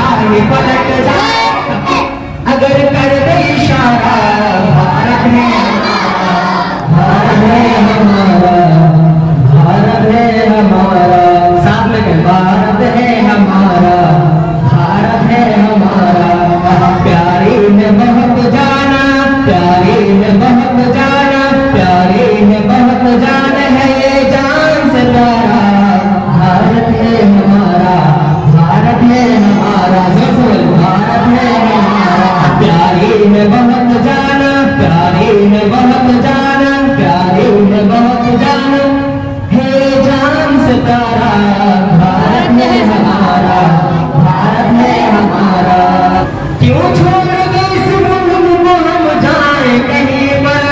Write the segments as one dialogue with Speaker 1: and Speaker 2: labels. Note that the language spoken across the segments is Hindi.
Speaker 1: शाही पलट जाए अगर कर दे इशारा। भारत है भारत है हमारा, भारत है हमारा, साथ में कहें भारत है हमारा, भारत है हमारा। प्यारी ने बहुत जाना, प्यारी ने बहुत जाना, प्यारी ने बहुत जान है ये जान से प्यारा। भारत है हमारा, भारत है हमारा, भारत है हमारा। प्यारी ने बहुत जाना, प्यारी ने बहुत जाना, प्यारी ने बहुत जाना है जान से प्यारा। भारत है हमारा, भारत है हमारा। क्यों छोड़ के इस मुल्क को हम जाए कहीं पर,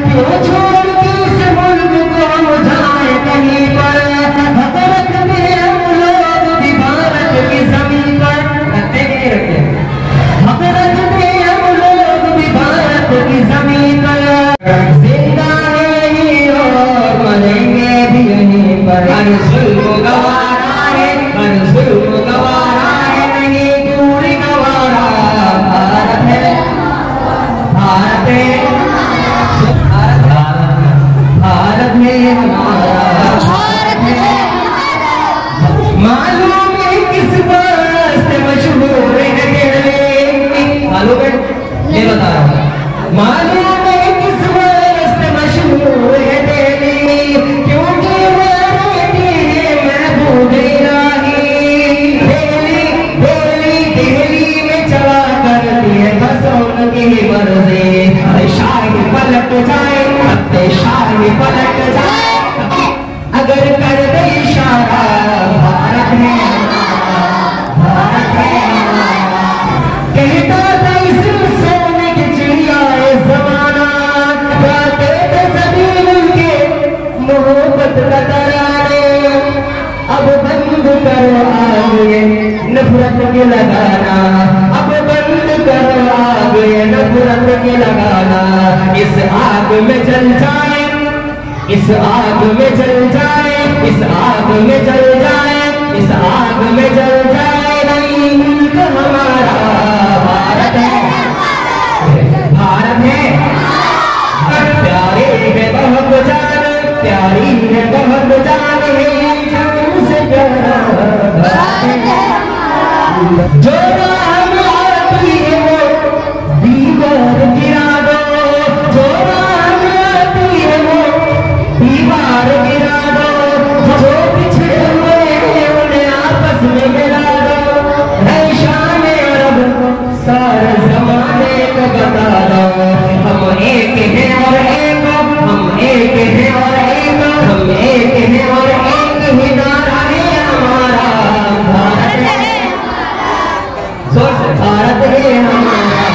Speaker 1: क्यों छोड़ के इस मुल्क को हम जाए कहीं पर। हसरत में हम लोग भी भारत की जमीन पर, रखते कि नहीं रखते, हसरत में हम लोग भी भारत की जमीन पर। जिंदा यहीं और मरेंगे भी यहीं पर। हर जुल्म गवारा है, हर जुल्म गवारा है, नहीं दूर गवारा। भारत है, भारत है, भारत है हमारा, भारत है। मालूम है किस बात से मशहूर है दिल्ली, मालूम है, नहीं बता रहा हूँ। मालूम है किस बात से मशहूर है दिल्ली, क्योंकि वो रहती है महबूब इलाही। दिल्ली दिल्ली दिल्ली में चला करती है बसों की मर्जी। शाही पलट जाए, शाही पलट जाए अगर कर दे इशारा। भारत है हमारा, भारत है हमारा। कहता था इस सोने की चिड़िया ये जमाना, गाते थे सभी मिलके मोहब्बत का तराने। अब बंद करो आग ये नफरत के लगाना, अब बंद करो आग ये नफरत के लगाना। इस आग में जल जाए, इस आग में जल जाए, इस आग में जल जाए, इस आग में जल जाए नहीं मुल्क हमारा। भारत है, भारत है। प्यारी है बहुत जान, प्यारी है बहुत जान है जान से प्यारा। जो राम आती है वो दीवार गिरा दो, जो राम आती है वो दीवार गिरा दो। जो पिछड़े हुए हैं उन्हें आपस में मिला दो। है शान अरब सारे जमाने को बता दो। हम एक हैं और एक, हम एक हैं और एक, हम एक हैं और एक ही नारा है हमारा। भारत है, जोर से भारत है हमारा,